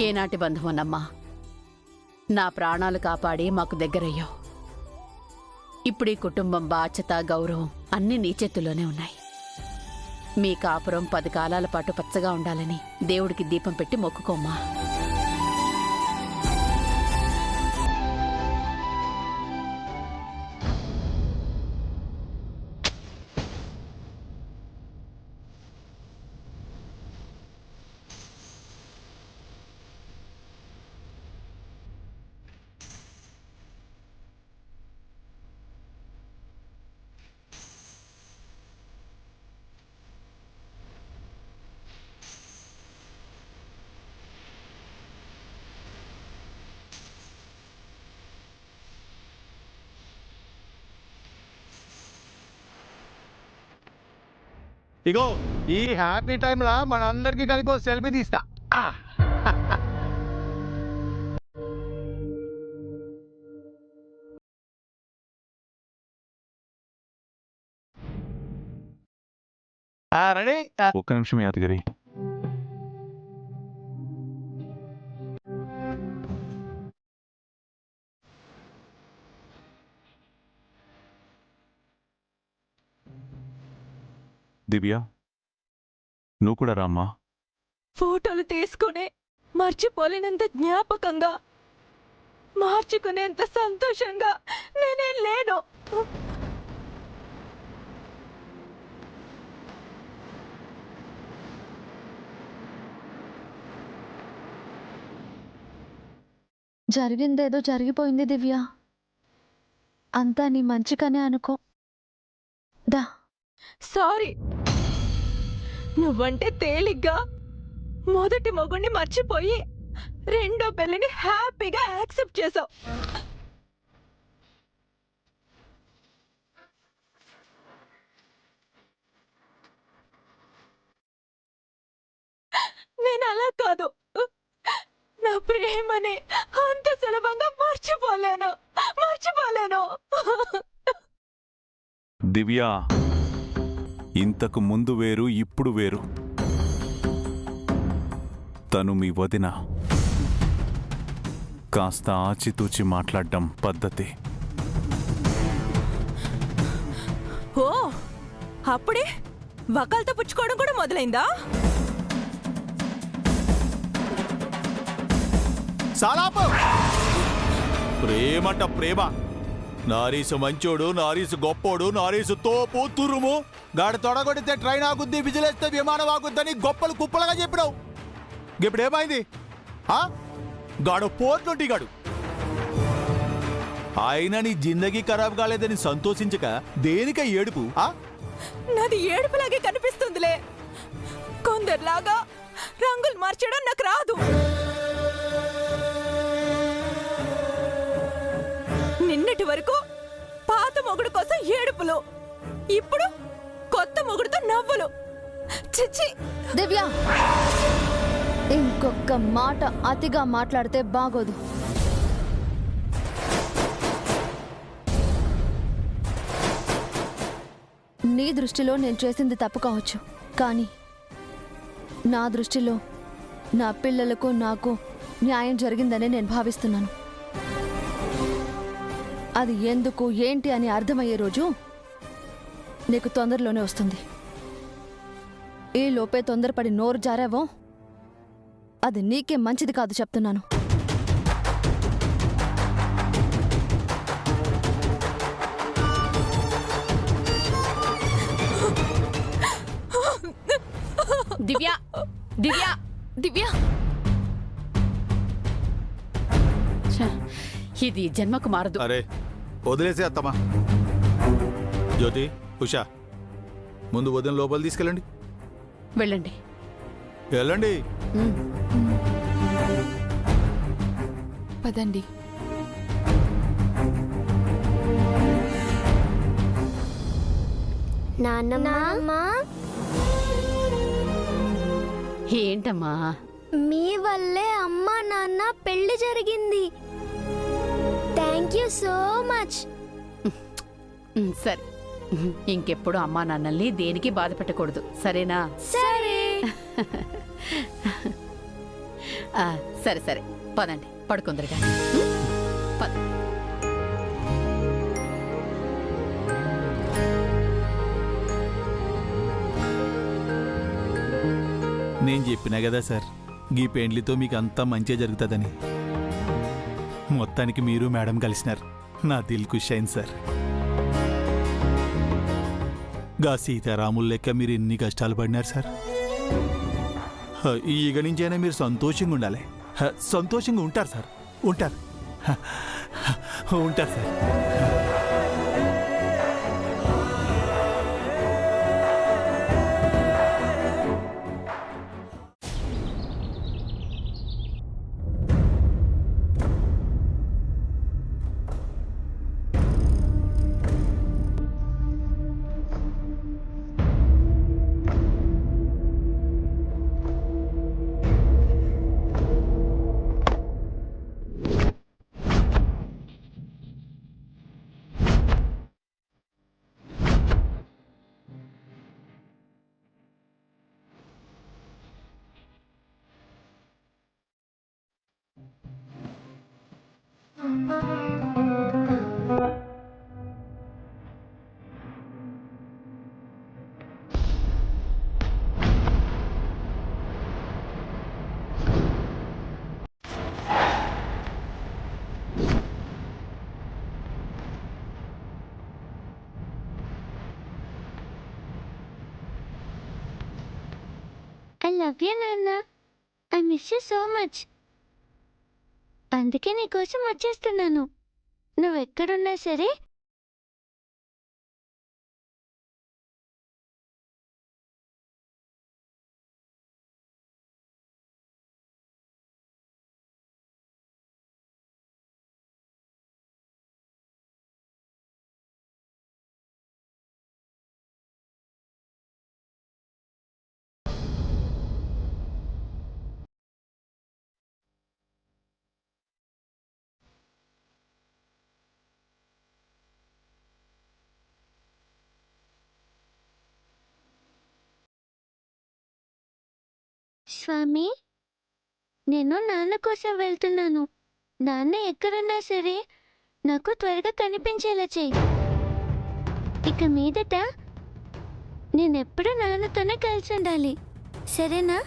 ఏనాటి బంధువునమ్మా, నా ప్రాణాలు కాపాడి మాకు దగ్గరయ్యావు. ఇప్పుడు ఈ కుటుంబం బాధ్యత, గౌరవం అన్నీ నీ చేతుల్లోనే ఉన్నాయి. మీ కాపురం 10 కాలాల పాటు పచ్చగా ఉండాలని దేవుడికి దీపం పెట్టి మొక్కుకోమ్మా. ఇగో ఈ హ్యాపీ టైంలో మనందరికీ కలిపి సెల్ఫీ తీస్తా. రెడీ? ఒక్క నిమిషం యాదగిరి. దివ్య, నువ్వు కూడా రామ్మా. ఫోటోలు తీసుకునే మర్చిపోలేనంత జ్ఞాపకంగా, మార్చుకునేంత సంతోషంగా నేనేం లేను. జరిగిందేదో జరిగిపోయింది దివ్య. అంతా నీ మంచిగానే అనుకో. దా. సారీ. నువ్వంటే తేలిగ్గా మొదటి మొగుడిని మర్చిపోయి రెండో పెళ్లిని హ్యాపీగా యాక్సెప్ట్ చేసావు. నేను అలా కాదు. నా ప్రేమని అంత సులభంగా మర్చిపోలేను. దివ్య, ఇంతకు ముందు వేరు, ఇప్పుడు వేరు. తను మీ వదిన. కాస్త ఆచితూచి మాట్లాడడం పద్ధతి. ఓ, అప్పుడే వకాలతో పుచ్చుకోవడం కూడా మొదలైందా? ప్రేమట ప్రేమ. నారీసు మంచోడు, నారీసు గొప్పోడు, నారీసు తోపు తురుము. గాడి తొడగొడితే ట్రైన్ ఆగుద్ది, విజిలేస్తే విమానం ఆగుద్దని గొప్పలు కుప్పలుగా చెప్పినావు. ఇప్పుడు ఏమైంది? గాడు పోర్లుంటి గాడు. ఆయన నీ జిందగీ ఖరాబ్ కాలేదని సంతోషించక దేనిక ఏడుపు? నాది ఏడుపులాగే కనిపిస్తుందిలే. కొందరిలాగా రంగులు మార్చడం నాకు రాదు. నిన్నటి వరకు పాత మొగుడు కోసం ఏడుపులు, ఇప్పుడు కొత్త మొగుడుతో నవ్వులు. చిచ్చి. దివ్య, ఇంకొక మాట అతిగా మాట్లాడితే బాగోదు. నీ దృష్టిలో నేను చేసింది తప్పు కావచ్చు, కానీ నా దృష్టిలో నా పిల్లలకు నాకు న్యాయం జరిగిందని నేను భావిస్తున్నాను. అది ఎందుకు ఏంటి అని అర్థమయ్యే రోజు నీకు తొందరలోనే వస్తుంది. ఈ లోపే తొందరపడి నోరు జారావో అది నీకే మంచిది కాదు చెప్తున్నాను. దివ్య, దివ్య, దివ్య, ఇది జన్మకు మారదు. అరే వదిలేసే అత్తమ్మా. జ్యోతి, ఉషా, ముందు వదిన లోపల తీసుకెళ్ళండి. వెళ్ళండి. వెళ్ళండి. పదండి. నాన్నమ్మా, ఏంటమ్మా? మీ వల్లే అమ్మా నాన్న పెళ్లి జరిగింది. Thank you so much. సరే, ఇంకెప్పుడు అమ్మా నాన్నల్ని దేనికి బాధ పెట్టకూడదు, సరేనా? సరే. సరే సరే పదండి పడుకుందరు కానీ పద. నేను చెప్పినా కదా సార్, గీ పెండ్లితో మీకు అంతా మంచిగా జరుగుతుందని. మొత్తానికి మీరు మేడం కలిసినారు. నా దిల్ ఖుష్ అయింది సార్. గా సీతారాముల లెక్క మీరు ఎన్ని కష్టాలు పడినారు సార్. ఇక నుంచైనా మీరు సంతోషంగా ఉండాలి. సంతోషంగా ఉంటారు సార్, ఉంటారు ఉంటారు సార్. ఐ లవ్ యూ నాన్న. I miss you so much. అందుకే నీకోసం వచ్చేస్తున్నాను. నువ్వెక్కడున్నా సరే స్వామి, నేను నాన్న కోసం వెళ్తున్నాను. నాన్న ఎక్కడున్నా సరే నాకు త్వరగా కనిపించేలా చెయ్యి. ఇక మీదట నేనెప్పుడు నాన్నతోనే కలిసి ఉండాలి, సరేనా?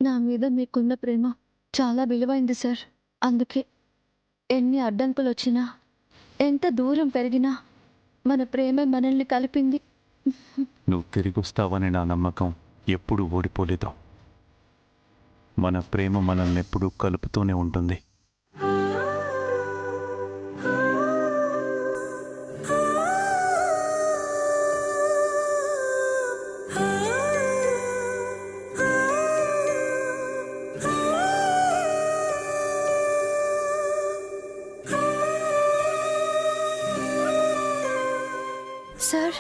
నా మీద మీకున్న ప్రేమ చాలా విలువైంది సార్. అందుకే ఎన్ని అడ్డంకులు వచ్చినా, ఎంత దూరం పెరిగినా మన ప్రేమే మనల్ని కలిపింది. నువ్వు తిరిగి వస్తావని నా నమ్మకం ఎప్పుడూ ఓడిపోలేదు. మన ప్రేమ మనల్ని ఎప్పుడూ కలుపుతూనే ఉంటుంది. సార్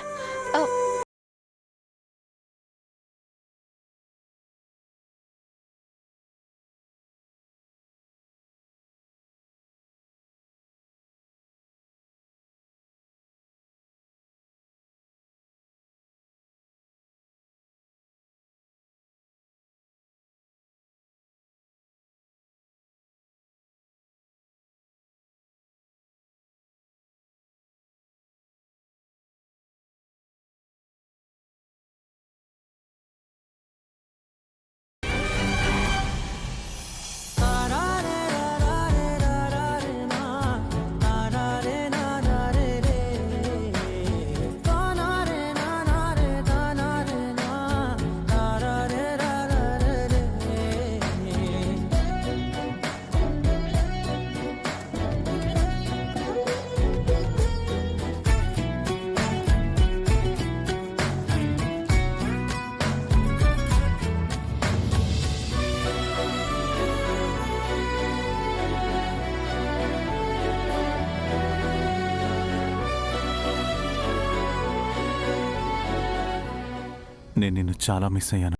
నేను నిన్ను చాలా మిస్ అయ్యాను.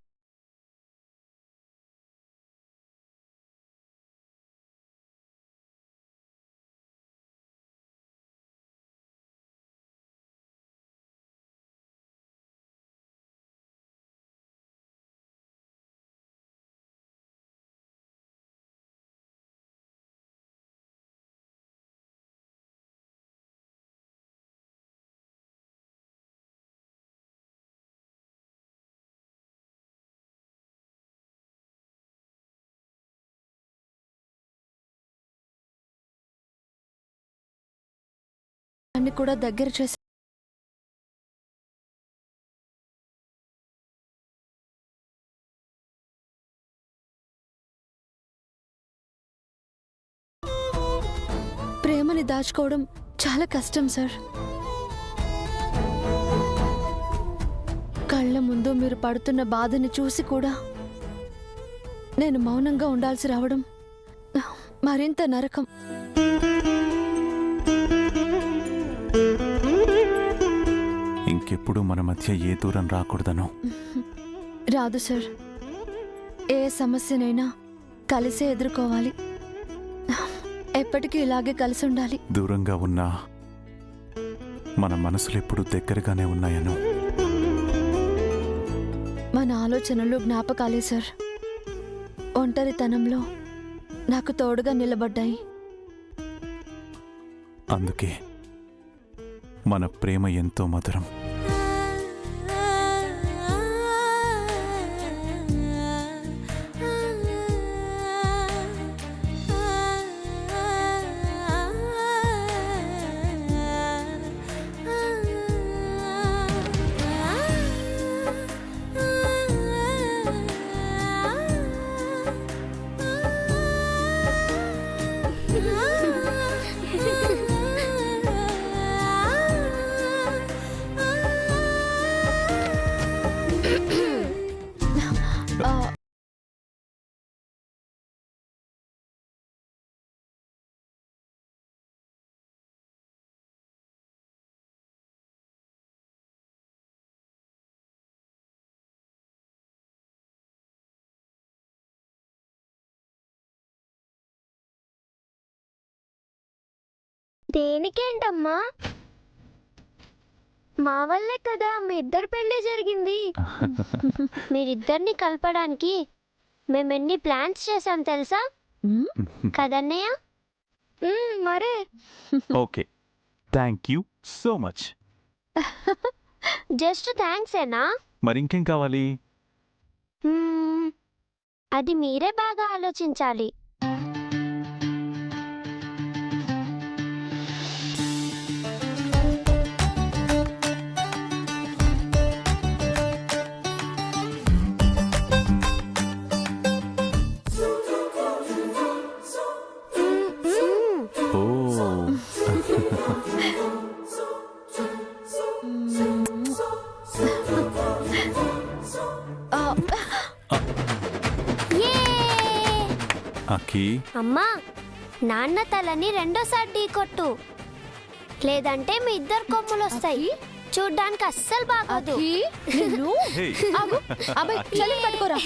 అన్ని కూడా దగ్గర చేసి ప్రేమని దాచుకోవడం చాలా కష్టం సార్. కళ్ళ ముందు మీరు పడుతున్న బాధని చూసి కూడా నేను మౌనంగా ఉండాల్సి రావడం మరింత నరకం. ఇంకెప్పుడు మన మధ్య ఏ దూరం రాకూడదనో. రాదు సార్. ఏ సమస్యనైనా కలిసే ఎదుర్కోవాలి. ఎప్పటికీ ఇలాగే కలిసి ఉండాలి. దూరంగా ఉన్నా మన మనసులు ఎప్పుడు దగ్గరగానే ఉన్నాయనో. మన ఆలోచనలు జ్ఞాపకాలే సార్ ఒంటరితనంలో నాకు తోడుగా నిలబడ్డాయి. అందుకే మన ప్రేమ ఎంతో మధురం. దేనికేంటమ్మా? మా వల్లే కదా మీ ఇద్దరు పెళ్లి జరిగింది. మీరిద్దరిని కలపడానికి మేమెన్ని ప్లాన్స్ చేశాం తెలుసా కదన్నయ్య? మరే okay, thank you so much. Just thanks ఏనా? మరి ఇంకేం కావాలి? అది మీరే బాగా ఆలోచించాలి. అమ్మా, నాన్న తలని రెండోసారి ఢీ కొట్టు, లేదంటే మీ ఇద్దరు కొమ్ములు వస్తాయి. చూడ్డానికి అస్సలు బాగోదు. పట్టుకోరా.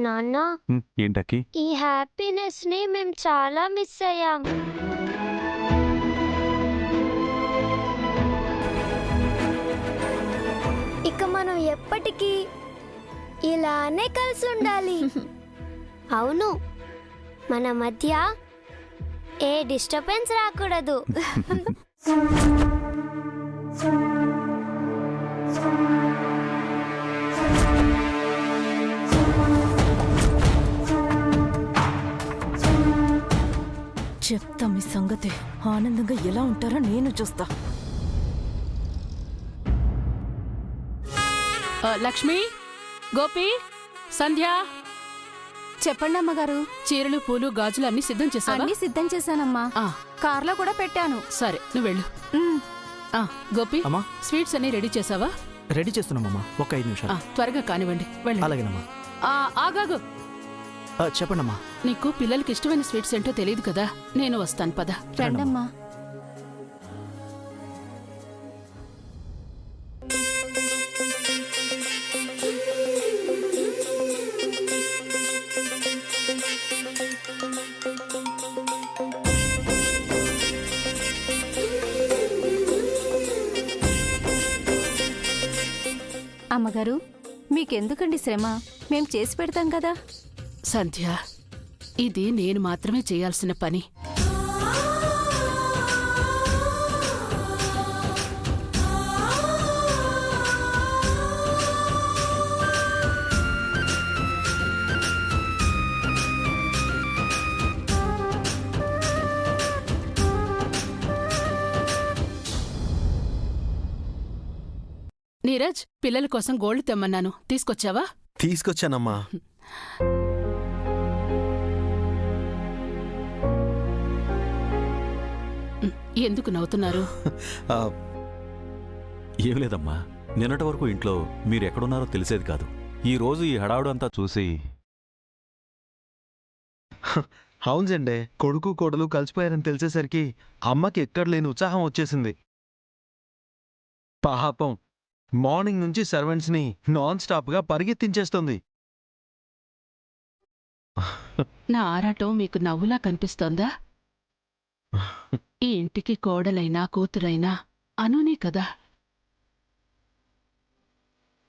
నాన్న, ఏంటకి? ఈ హ్యాపీనెస్ ని మేము చాలా మిస్ అయ్యాం. ఇక మనం ఎప్పటికీ ఇలానే కలిసి ఉండాలి. అవును, మన మధ్య ఏ డిస్టర్బెన్స్ రాకూడదు. చెప్తా మీ సంగతి. ఆనందంగా ఎలా ఉంటారో నేను చూస్తా. లక్ష్మి, గోపి, సంధ్య, చెప్పండి అమ్మగారు. చీరలు పూలు గాజులు అన్ని సిద్ధం చేసావా? అన్ని సిద్ధం చేశానమ్మా. ఆ, కార్లో కూడా పెట్టాను. సరే నువ్వు వెళ్ళు. ఆ, గోపి, అమ్మా స్వీట్స్ అన్ని రెడీ చేసావా? రెడీ చేస్తున్నామమ్మా, ఒక 5 నిమిషాలు. త్వరగా కానివ్వండి, వెళ్ళండి. అలాగేనమ్మా. ఆగాగు. చెప్పండమ్మా. నీకు పిల్లలకి ఇష్టమైన స్వీట్స్ ఏంటో తెలియదు కదా, నేను వస్తాను పద. రండమ్మా. అమ్మగారు, మీకెందుకండి శ్రమ? మేం చేసి పెడతాం కదా. సంధ్య, ఇది నేను మాత్రమే చేయాల్సిన పని. నీరజ్, పిల్లల కోసం గోల్డ్ తెమ్మన్నాను, తీసుకొచ్చావా? తీసుకొచ్చానమ్మా. ఎందుకు నవ్వుతున్నారు? ఏం లేదమ్మా, నిన్నటి వరకు ఇంట్లో మీరెక్కడున్నారో తెలిసేది కాదు. ఈ రోజు ఈ హడావుడు అంతా చూసి అవునండి, కొడుకు కోడలు కలిసిపోయారని తెలిసేసరికి అమ్మకి ఎక్కడ లేని ఉత్సాహం వచ్చేసింది. పాపం మార్నింగ్ నుంచి సర్వెంట్స్ని నాన్ స్టాప్గా పరిగెత్తించేస్తుంది. నా ఆరాటం మీకు నవ్వులా కనిపిస్తోందా? ఈ ఇంటికి కోడలైనా కూతురైనా అనునే కదా.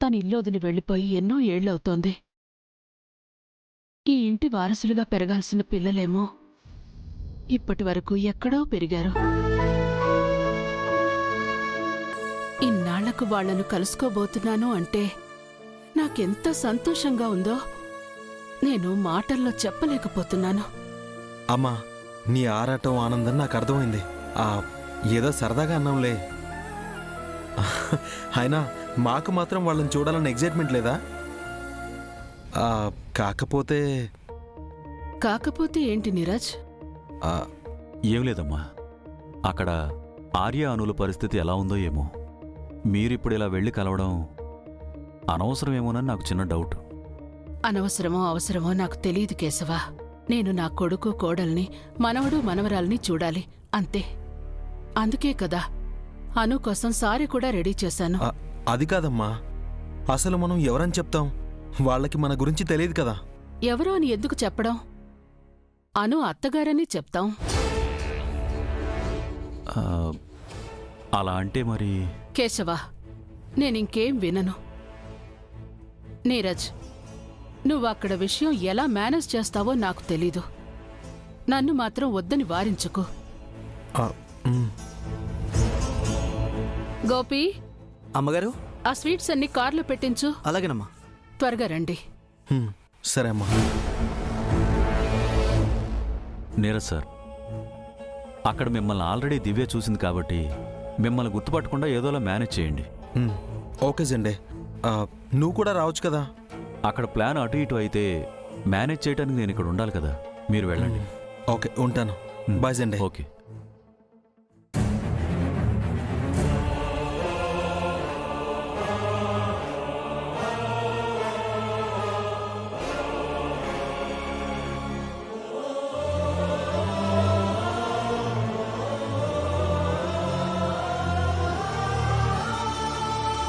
తన ఇల్లు వదిలి వెళ్ళిపోయి ఎన్నో ఏళ్లవుతోంది. ఈ ఇంటి వారసులుగా పెరగాల్సిన పిల్లలేమో ఇప్పటి వరకు ఎక్కడో పెరిగారు. ఇన్నాళ్లకు వాళ్లను కలుసుకోబోతున్నాను అంటే నాకెంత సంతోషంగా ఉందో నేను మాటల్లో చెప్పలేకపోతున్నాను. అమ్మా, నీ ఆరాటం ఆనందం నాకు అర్థమైంది. ఏదో సరదాగా అన్నాంలే. అయినా మాకు మాత్రం వాళ్ళని చూడాలని ఎగ్జైట్మెంట్ లేదా? కాకపోతే ఏంటి నీరజ్? ఏం లేదమ్మా, అక్కడ ఆర్య అనుల పరిస్థితి ఎలా ఉందో ఏమో. మీరిప్పుడు ఇలా వెళ్ళి కలవడం అనవసరమేమోనని నాకు చిన్న డౌట్. అనవసరమో అవసరమో నాకు తెలియదు కేశవా. నేను నా కొడుకు కోడల్ని, మనవడు మనవరాల్ని చూడాలి, అంతే. అందుకే కదా అను కోసం సారీ కూడా రెడీ చేశాను. అది కాదమ్మా, అసలు మనం ఎవరని చెప్తాం? వాళ్ళకి మన గురించి తెలియదు కదా. ఎవరో అని ఎందుకు చెప్పడం? అను అత్తగారని చెప్తాం. అలా అంటే మరి కేశవా, నేనింకేం వినను. నీరజ్, నువ్వక్కడ విషయం ఎలా మేనేజ్ చేస్తావో నాకు తెలీదు. నన్ను మాత్రం వద్దని వారించుకో. గోపి, అమ్మగారు, ఆ స్వీట్స్ అన్ని కార్లో పెట్టించు. అలాగేనమ్మా. త్వరగా రండి. సరే అమ్మా. నీరజ్ సార్, అక్కడ మిమ్మల్ని ఆల్రెడీ దివ్య చూసింది కాబట్టి మిమ్మల్ని గుర్తుపట్టకుండా ఏదోలా మేనేజ్ చేయండి. ఓకే జండే, నువ్వు కూడా రావచ్చు కదా. అక్కడ ప్లాన్ అటు ఇటు అయితే మేనేజ్ చేయడానికి నేను ఇక్కడ ఉండాలి కదా. మీరు వెళ్ళండి. ఓకే, ఉంటాను. బాయ్ జండే. ఓకే.